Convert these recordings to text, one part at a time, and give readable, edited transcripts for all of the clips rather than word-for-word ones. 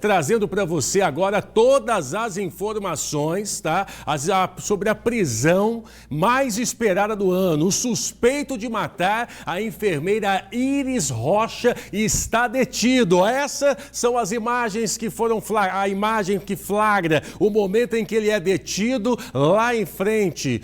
trazendo para você agora todas as informações, tá? Sobre a prisão mais esperada do ano. O suspeito de matar a enfermeira Iris Rocha está detido. Essas são as imagens que foram a imagem que flagra o momento em que ele é detido lá em frente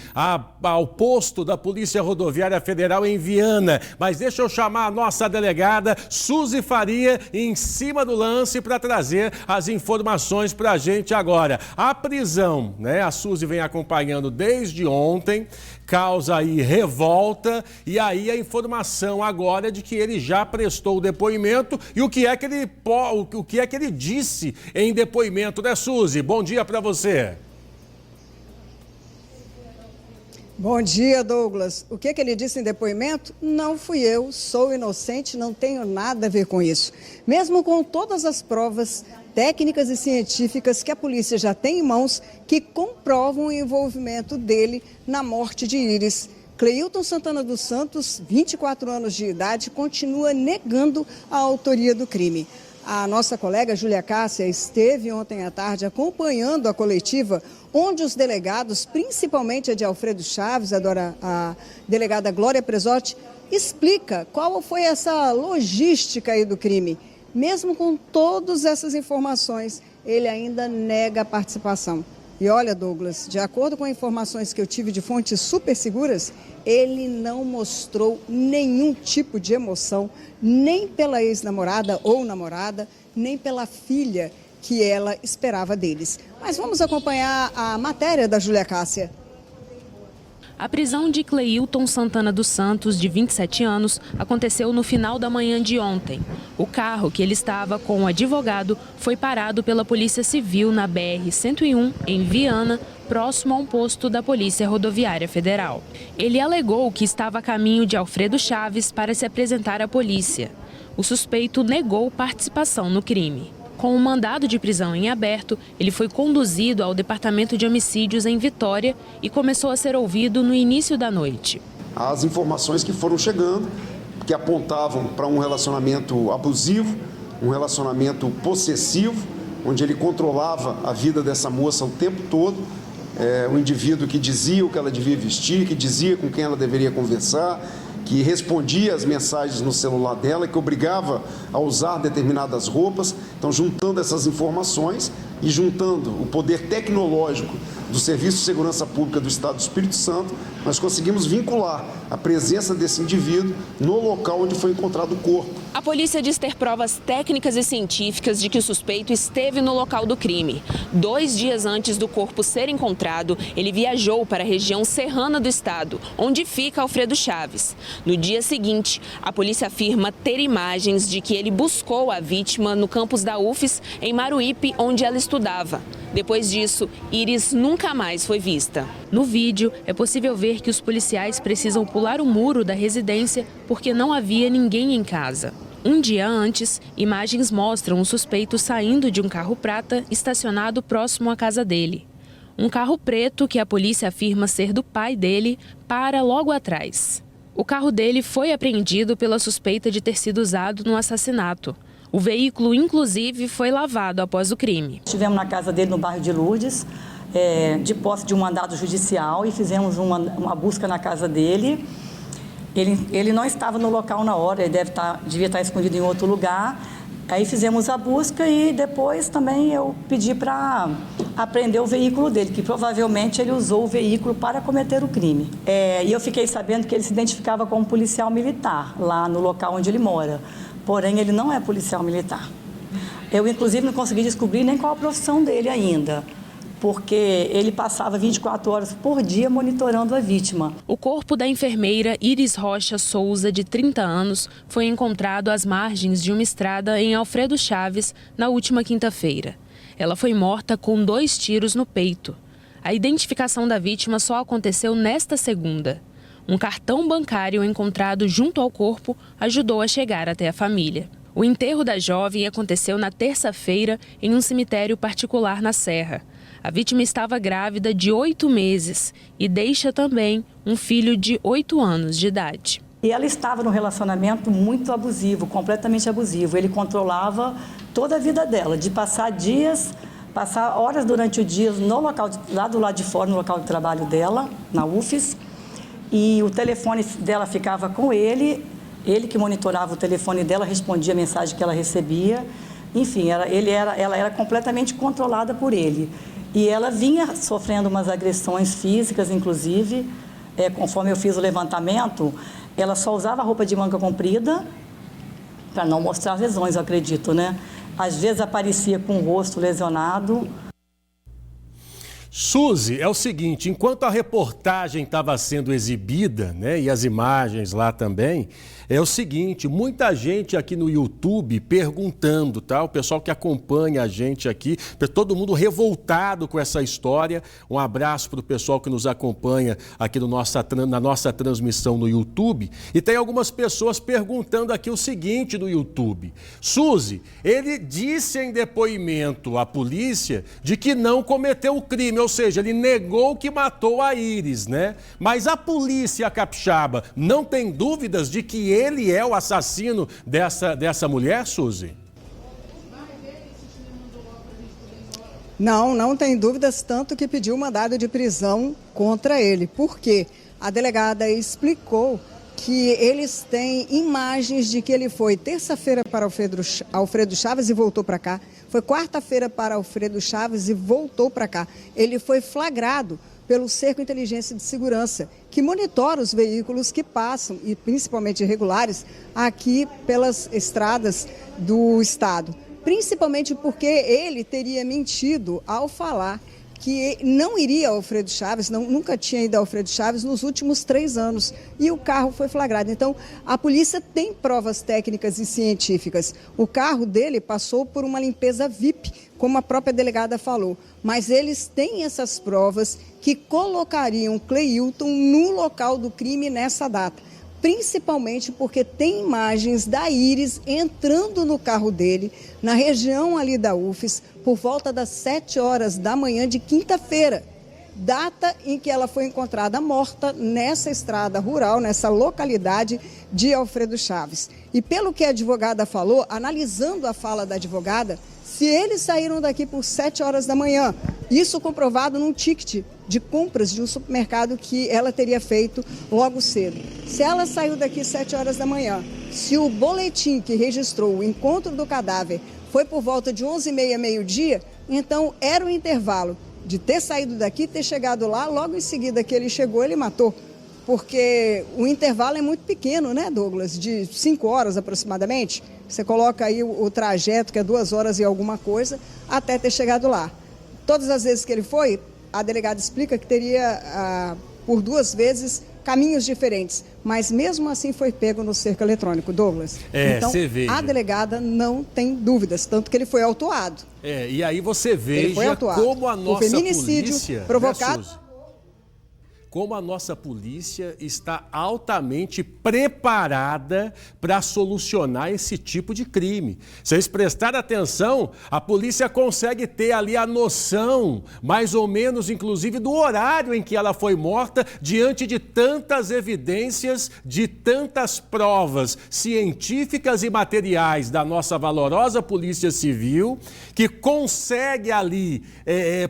ao posto da Polícia Rodoviária Federal em Viana. Mas deixa eu chamar a nossa delegada Suzy Faria em cima do lance para trazer as informações para a gente agora. A prisão, né? A Suzy vem acompanhando desde ontem, causa aí revolta e aí a informação agora é de que ele já prestou o depoimento e o que é que ele disse em depoimento, né, Suzy? Bom dia para você. Bom dia, Douglas. O que ele disse em depoimento? Não fui eu, sou inocente, não tenho nada a ver com isso. Mesmo com todas as provas técnicas e científicas que a polícia já tem em mãos que comprovam o envolvimento dele na morte de Iris. Cleilton Santana dos Santos, 24 anos de idade, continua negando a autoria do crime. A nossa colega Júlia Cássia esteve ontem à tarde acompanhando a coletiva onde os delegados, principalmente a de Alfredo Chaves, a delegada Glória Presotti, explica qual foi essa logística aí do crime. Mesmo com todas essas informações, ele ainda nega a participação. E olha, Douglas, de acordo com informações que eu tive de fontes super seguras, ele não mostrou nenhum tipo de emoção, nem pela ex-namorada ou namorada, nem pela filha que ela esperava deles. Mas vamos acompanhar a matéria da Júlia Cássia. A prisão de Cleilton Santana dos Santos, de 27 anos, aconteceu no final da manhã de ontem. O carro que ele estava com o advogado foi parado pela Polícia Civil na BR-101, em Viana, próximo a um posto da Polícia Rodoviária Federal. Ele alegou que estava a caminho de Alfredo Chaves para se apresentar à polícia. O suspeito negou participação no crime. Com um mandado de prisão em aberto, ele foi conduzido ao Departamento de Homicídios em Vitória e começou a ser ouvido no início da noite. As informações que foram chegando, que apontavam para um relacionamento abusivo, um relacionamento possessivo, onde ele controlava a vida dessa moça o tempo todo, um indivíduo que dizia o que ela devia vestir, que dizia com quem ela deveria conversar, que respondia às mensagens no celular dela, que obrigava a usar determinadas roupas. Então, juntando essas informações e juntando o poder tecnológico do Serviço de Segurança Pública do Estado do Espírito Santo, nós conseguimos vincular a presença desse indivíduo no local onde foi encontrado o corpo. A polícia diz ter provas técnicas e científicas de que o suspeito esteve no local do crime. 2 dias antes do corpo ser encontrado, ele viajou para a região serrana do estado, onde fica Alfredo Chaves. No dia seguinte, a polícia afirma ter imagens de que ele buscou a vítima no campus da UFES, em Maruípe, onde ela estudava. Depois disso, Iris nunca mais foi vista. No vídeo, é possível ver que os policiais precisam pular o muro da residência porque não havia ninguém em casa. Um dia antes, imagens mostram o suspeito saindo de um carro prata estacionado próximo à casa dele. Um carro preto, que a polícia afirma ser do pai dele, para logo atrás. O carro dele foi apreendido pela suspeita de ter sido usado no assassinato. O veículo, inclusive, foi lavado após o crime. Estivemos na casa dele, no bairro de Lourdes, de posse de um mandado judicial, e fizemos uma busca na casa dele. Ele não estava no local na hora, ele devia estar escondido em outro lugar. Aí fizemos a busca e depois também eu pedi para apreender o veículo dele, que provavelmente ele usou o veículo para cometer o crime. E eu fiquei sabendo que ele se identificava como policial militar, lá no local onde ele mora. Porém, ele não é policial militar. Eu, inclusive, não consegui descobrir nem qual a profissão dele ainda, porque ele passava 24 horas por dia monitorando a vítima. O corpo da enfermeira Iris Rocha Souza, de 30 anos, foi encontrado às margens de uma estrada em Alfredo Chaves na última quinta-feira. Ela foi morta com 2 tiros no peito. A identificação da vítima só aconteceu nesta segunda. Um cartão bancário encontrado junto ao corpo ajudou a chegar até a família. O enterro da jovem aconteceu na terça-feira em um cemitério particular na Serra. A vítima estava grávida de 8 meses e deixa também um filho de 8 anos de idade. E ela estava num relacionamento muito abusivo, completamente abusivo. Ele controlava toda a vida dela, de passar horas durante o dia no local, lá do lado de fora, no local de trabalho dela, na UFES. E o telefone dela ficava com ele que monitorava o telefone dela, respondia a mensagem que ela recebia. Enfim, ela era completamente controlada por ele. E ela vinha sofrendo umas agressões físicas, inclusive, conforme eu fiz o levantamento. Ela só usava roupa de manga comprida para não mostrar as lesões, eu acredito, né? Às vezes aparecia com o rosto lesionado. Suzy, é o seguinte, enquanto a reportagem estava sendo exibida, né, e as imagens lá também, é o seguinte, muita gente aqui no YouTube perguntando, tá? O pessoal que acompanha a gente aqui, todo mundo revoltado com essa história. Um abraço para o pessoal que nos acompanha aqui na nossa transmissão no YouTube. E tem algumas pessoas perguntando aqui o seguinte no YouTube. Suzy, ele disse em depoimento à polícia de que não cometeu o crime, ou seja, ele negou que matou a Iris, né? Mas a polícia capixaba não tem dúvidas de que ele é o assassino dessa mulher, Suzy? Não tem dúvidas, tanto que pediu mandado de prisão contra ele. Por quê? A delegada explicou que eles têm imagens de que ele foi terça-feira para Alfredo Chaves e voltou para cá. Foi quarta-feira para Alfredo Chaves e voltou para cá. Ele foi flagrado pelo Cerco Inteligência de Segurança, que monitora os veículos que passam, e principalmente irregulares, aqui pelas estradas do estado. Principalmente porque ele teria mentido ao falar que não iria ao Alfredo Chaves, nunca tinha ido ao Alfredo Chaves nos últimos 3 anos. E o carro foi flagrado. Então, a polícia tem provas técnicas e científicas. O carro dele passou por uma limpeza VIP, como a própria delegada falou. Mas eles têm essas provas que colocariam Cleilton no local do crime nessa data. Principalmente porque tem imagens da Iris entrando no carro dele, na região ali da UFES, por volta das 7 horas da manhã de quinta-feira, data em que ela foi encontrada morta nessa estrada rural, nessa localidade de Alfredo Chaves. E pelo que a advogada falou, analisando a fala da advogada, se eles saíram daqui por 7 horas da manhã, isso comprovado num ticket de compras de um supermercado que ela teria feito logo cedo. Se ela saiu daqui 7 horas da manhã, se o boletim que registrou o encontro do cadáver foi por volta de 11h30, meio-dia, então era o intervalo de ter saído daqui, ter chegado lá, logo em seguida que ele chegou, ele matou. Porque o intervalo é muito pequeno, né, Douglas? De 5 horas aproximadamente. Você coloca aí o trajeto, que é 2 horas e alguma coisa, até ter chegado lá. Todas as vezes que ele foi, a delegada explica que teria, por 2 vezes, caminhos diferentes. Mas mesmo assim foi pego no cerco eletrônico, Douglas. Então, a delegada não tem dúvidas, tanto que ele foi autuado. E aí você veja como a nossa polícia... provocado... Né, como a nossa polícia está altamente preparada para solucionar esse tipo de crime. Se vocês prestarem atenção, a polícia consegue ter ali a noção, mais ou menos, inclusive, do horário em que ela foi morta, diante de tantas evidências, de tantas provas científicas e materiais da nossa valorosa Polícia Civil, que consegue ali,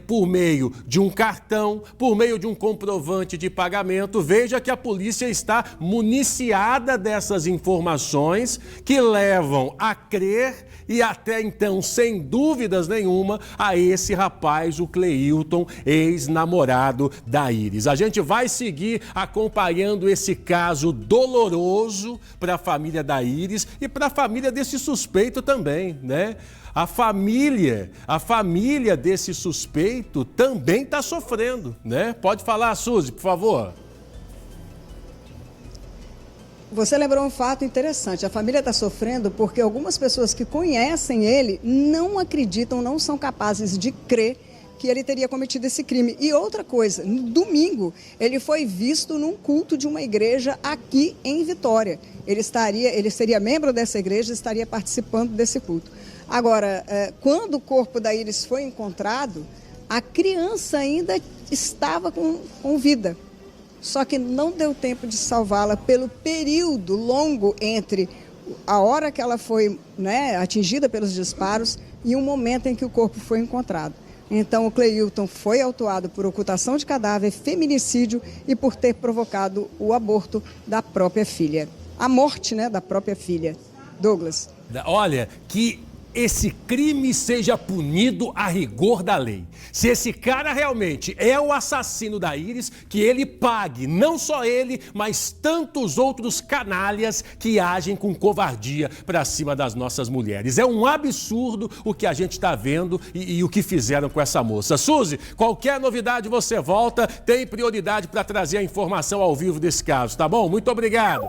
por meio de um cartão, por meio de um comprovante de pagamento. Veja que a polícia está municiada dessas informações que levam a crer e até então, sem dúvidas nenhuma, a esse rapaz, o Cleilton, ex-namorado da Iris. A gente vai seguir acompanhando esse caso doloroso para a família da Iris e para a família desse suspeito também, né? A família desse suspeito também está sofrendo, né? Pode falar, Suzy, por favor. Você lembrou um fato interessante. A família está sofrendo porque algumas pessoas que conhecem ele não acreditam, não são capazes de crer que ele teria cometido esse crime. E outra coisa, no domingo, ele foi visto num culto de uma igreja aqui em Vitória. Ele seria membro dessa igreja e estaria participando desse culto. Agora, quando o corpo da Iris foi encontrado, a criança ainda estava com vida. só que não deu tempo de salvá-la pelo período longo entre a hora que ela foi, atingida pelos disparos e o momento em que o corpo foi encontrado. Então, o Cleilton foi autuado por ocultação de cadáver, feminicídio e por ter provocado o aborto da própria filha. A morte, da própria filha. Douglas. Olha, que esse crime seja punido a rigor da lei. Se esse cara realmente é o assassino da Iris, que ele pague, não só ele, mas tantos outros canalhas que agem com covardia para cima das nossas mulheres. É um absurdo o que a gente está vendo e o que fizeram com essa moça. Suzy, qualquer novidade você volta, tem prioridade para trazer a informação ao vivo desse caso, tá bom? Muito obrigado.